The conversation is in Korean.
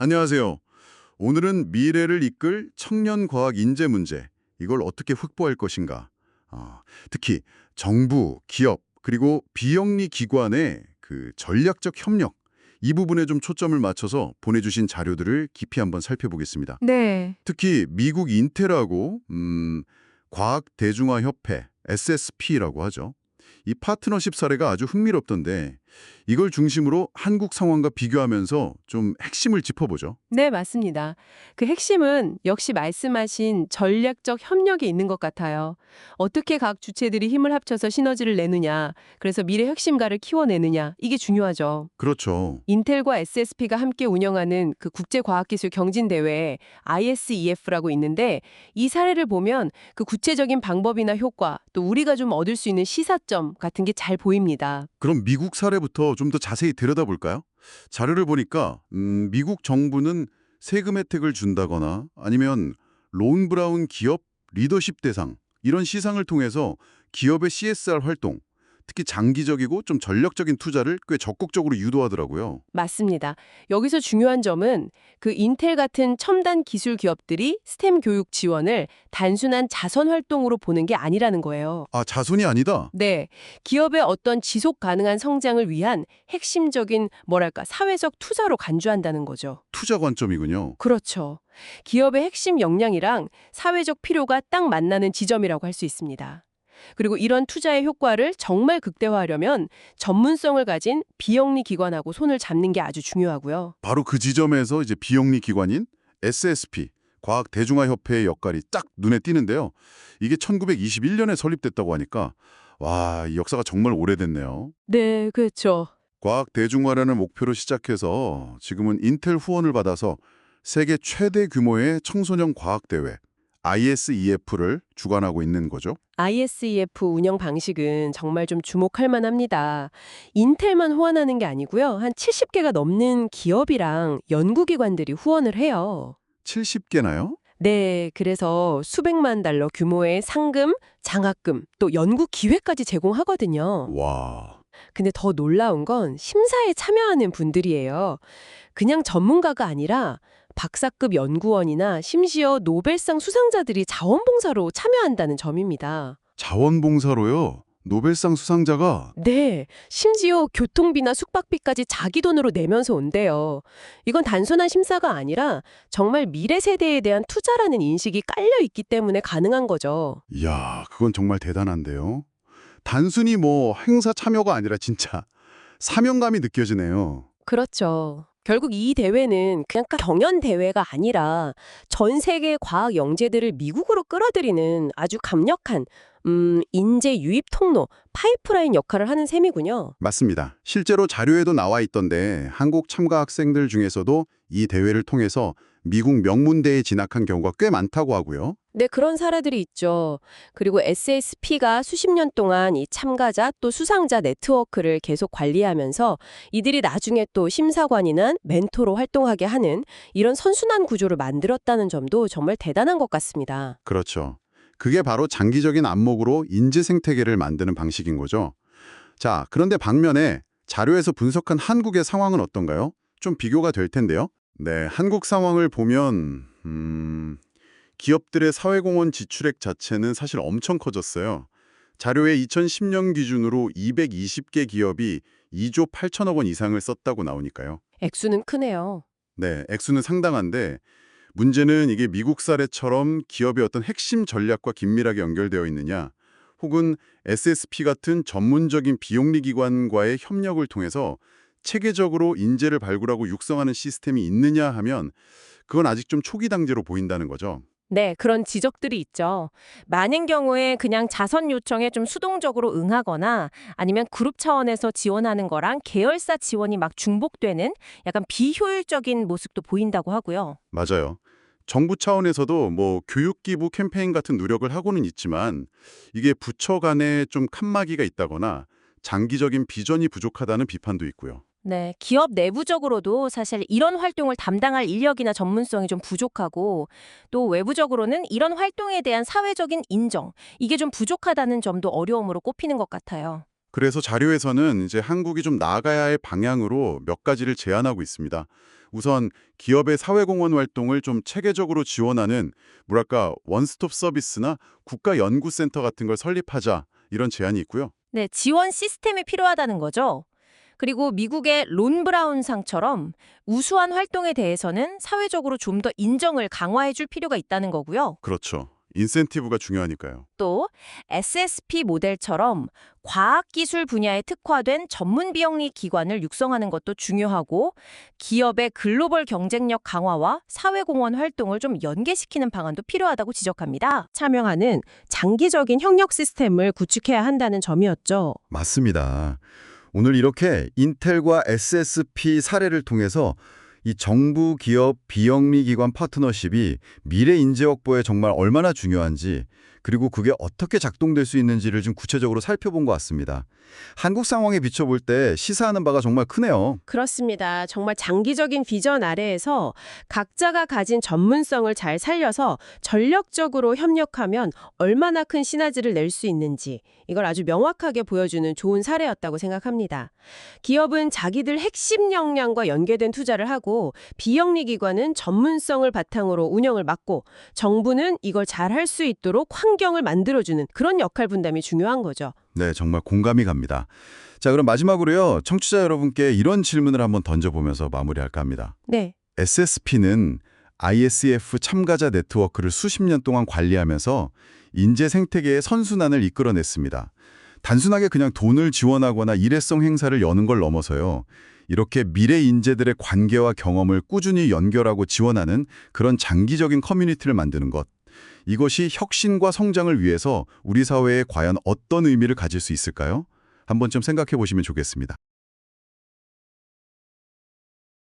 안녕하세요. 오늘은 미래를 이끌 청년 과학 인재 문제, 이걸 어떻게 확보할 것인가. 특히 정부, 기업, 그리고 비영리 기관의 그 전략적 협력, 이 부분에 좀 초점을 맞춰서 보내주신 자료들을 깊이 한번 살펴보겠습니다. 네. 특히 미국 인텔하고 과학대중화협회, SSP라고 하죠. 이 파트너십 사례가 아주 흥미롭던데 이걸 중심으로 한국 상황과 비교하면서 좀 핵심을 짚어보죠. 네, 맞습니다. 그 핵심은 역시 말씀하신 전략적 협력에 있는 것 같아요. 어떻게 각 주체들이 힘을 합쳐서 시너지를 내느냐, 그래서 미래 혁신가를 키워내느냐, 이게 중요하죠. 그렇죠. 인텔과 SSP가 함께 운영하는 그 국제과학기술 경진대회 ISEF라고 있는데 이 사례를 보면 그 구체적인 방법이나 효과, 또 우리가 좀 얻을 수 있는 시사점 같은 게 잘 보입니다. 그럼 미국 사례부터 좀 더 자세히 들여다볼까요? 자료를 보니까 미국 정부는 세금 혜택을 준다거나 아니면 론 브라운 기업 리더십 대상 이런 시상을 통해서 기업의 CSR 활동, 특히 장기적이고 좀 전략적인 투자를 꽤 적극적으로 유도하더라고요. 맞습니다. 여기서 중요한 점은 그 인텔 같은 첨단 기술 기업들이 스템 교육 지원을 단순한 자선 활동으로 보는 게 아니라는 거예요. 아, 자손이 아니다. 네, 기업의 어떤 지속 가능한 성장을 위한 핵심적인 뭐랄까 사회적 투자로 간주한다는 거죠. 투자 관점이군요. 그렇죠. 기업의 핵심 역량이랑 사회적 필요가 딱 만나는 지점이라고 할 수 있습니다. 그리고 이런 투자의 효과를 정말 극대화하려면 전문성을 가진 비영리 기관하고 손을 잡는 게 아주 중요하고요. 바로 그 지점에서 이제 비영리 기관인 SSP, 과학대중화협회의 역할이 딱 눈에 띄는데요. 이게 1921년에 설립됐다고 하니까 와, 이 역사가 정말 오래됐네요. 네, 그렇죠. 과학대중화라는 목표로 시작해서 지금은 인텔 후원을 받아서 세계 최대 규모의 청소년 과학대회 ISEF를 주관하고 있는 거죠. ISEF 운영 방식은 정말 좀 주목할 만합니다. 인텔만 후원하는 게 아니고요. 한 70개가 넘는 기업이랑 연구기관들이 후원을 해요. 70개나요? 네, 그래서 수백만 달러 규모의 상금, 장학금, 또 연구 기회까지 제공하거든요. 와, 근데 더 놀라운 건 심사에 참여하는 분들이에요. 그냥 전문가가 아니라 박사급 연구원이나 심지어 노벨상 수상자들이 자원봉사로 참여한다는 점입니다. 자원봉사로요. 노벨상 수상자가 네, 심지어 교통비나 숙박비까지 자기 돈으로 내면서 온대요. 이건 단순한 심사가 아니라 정말 미래 세대에 대한 투자라는 인식이 깔려 있기 때문에 가능한 거죠. 이야, 그건 정말 대단한데요. 단순히 뭐 행사 참여가 아니라 진짜 사명감이 느껴지네요. 그렇죠. 결국 이 대회는 그냥 경연 대회가 아니라 전 세계 과학 영재들을 미국으로 끌어들이는 아주 강력한 인재 유입 통로, 파이프라인 역할을 하는 셈이군요. 맞습니다. 실제로 자료에도 나와 있던데 한국 참가 학생들 중에서도 이 대회를 통해서 미국 명문대에 진학한 경우가 꽤 많다고 하고요. 네, 그런 사례들이 있죠. 그리고 SSP가 수십 년 동안 이 참가자 또 수상자 네트워크를 계속 관리하면서 이들이 나중에 또 심사관이나 멘토로 활동하게 하는 이런 선순환 구조를 만들었다는 점도 정말 대단한 것 같습니다. 그렇죠. 그게 바로 장기적인 안목으로 인재 생태계를 만드는 방식인 거죠. 자, 그런데 반면에 자료에서 분석한 한국의 상황은 어떤가요? 좀 비교가 될 텐데요. 네, 한국 상황을 보면 기업들의 사회공헌 지출액 자체는 사실 엄청 커졌어요. 자료에 2010년 기준으로 220개 기업이 2조 8천억 원 이상을 썼다고 나오니까요. 액수는 크네요. 네, 액수는 상당한데 문제는 이게 미국 사례처럼 기업의 어떤 핵심 전략과 긴밀하게 연결되어 있느냐, 혹은 SSP 같은 전문적인 비영리 기관과의 협력을 통해서 체계적으로 인재를 발굴하고 육성하는 시스템이 있느냐 하면 그건 아직 좀 초기 단계로 보인다는 거죠. 네, 그런 지적들이 있죠. 많은 경우에 그냥 자선 요청에 좀 수동적으로 응하거나 아니면 그룹 차원에서 지원하는 거랑 계열사 지원이 막 중복되는 약간 비효율적인 모습도 보인다고 하고요. 맞아요. 정부 차원에서도 뭐 교육 기부 캠페인 같은 노력을 하고는 있지만 이게 부처 간에 좀 칸막이가 있다거나 장기적인 비전이 부족하다는 비판도 있고요. 네, 기업 내부적으로도 사실 이런 활동을 담당할 인력이나 전문성이 좀 부족하고 또 외부적으로는 이런 활동에 대한 사회적인 인정, 이게 좀 부족하다는 점도 어려움으로 꼽히는 것 같아요. 그래서 자료에서는 이제 한국이 좀 나아가야 할 방향으로 몇 가지를 제안하고 있습니다. 우선 기업의 사회공헌 활동을 좀 체계적으로 지원하는 뭐랄까 원스톱 서비스나 국가연구센터 같은 걸 설립하자 이런 제안이 있고요. 네, 지원 시스템이 필요하다는 거죠. 그리고 미국의 론 브라운 상처럼 우수한 활동에 대해서는 사회적으로 좀 더 인정을 강화해 줄 필요가 있다는 거고요. 그렇죠. 인센티브가 중요하니까요. 또 SSP 모델처럼 과학기술 분야에 특화된 전문 비영리 기관을 육성하는 것도 중요하고 기업의 글로벌 경쟁력 강화와 사회공헌 활동을 좀 연계시키는 방안도 필요하다고 지적합니다. 참여하는 장기적인 협력 시스템을 구축해야 한다는 점이었죠. 맞습니다. 오늘 이렇게 인텔과 SSP 사례를 통해서 이 정부, 기업, 비영리 기관 파트너십이 미래 인재 확보에 정말 얼마나 중요한지 그리고 그게 어떻게 작동될 수 있는지를 좀 구체적으로 살펴본 것 같습니다. 한국 상황에 비춰볼 때 시사하는 바가 정말 크네요. 그렇습니다. 정말 장기적인 비전 아래에서 각자가 가진 전문성을 잘 살려서 전력적으로 협력하면 얼마나 큰 시너지를 낼 수 있는지 이걸 아주 명확하게 보여주는 좋은 사례였다고 생각합니다. 기업은 자기들 핵심 역량과 연계된 투자를 하고 비영리 기관은 전문성을 바탕으로 운영을 맡고 정부는 이걸 잘 할 수 있도록 환경을 만들어주는 그런 역할 분담이 중요한 거죠. 네, 정말 공감이 갑니다. 자, 그럼 마지막으로요. 청취자 여러분께 이런 질문을 한번 던져보면서 마무리할까 합니다. 네. SSP는 ISF 참가자 네트워크를 수십 년 동안 관리하면서 인재 생태계의 선순환을 이끌어냈습니다. 단순하게 그냥 돈을 지원하거나 일회성 행사를 여는 걸 넘어서요. 이렇게 미래 인재들의 관계와 경험을 꾸준히 연결하고 지원하는 그런 장기적인 커뮤니티를 만드는 것. 이것이 혁신과 성장을 위해서 우리 사회에 과연 어떤 의미를 가질 수 있을까요? 한번 좀 생각해 보시면 좋겠습니다.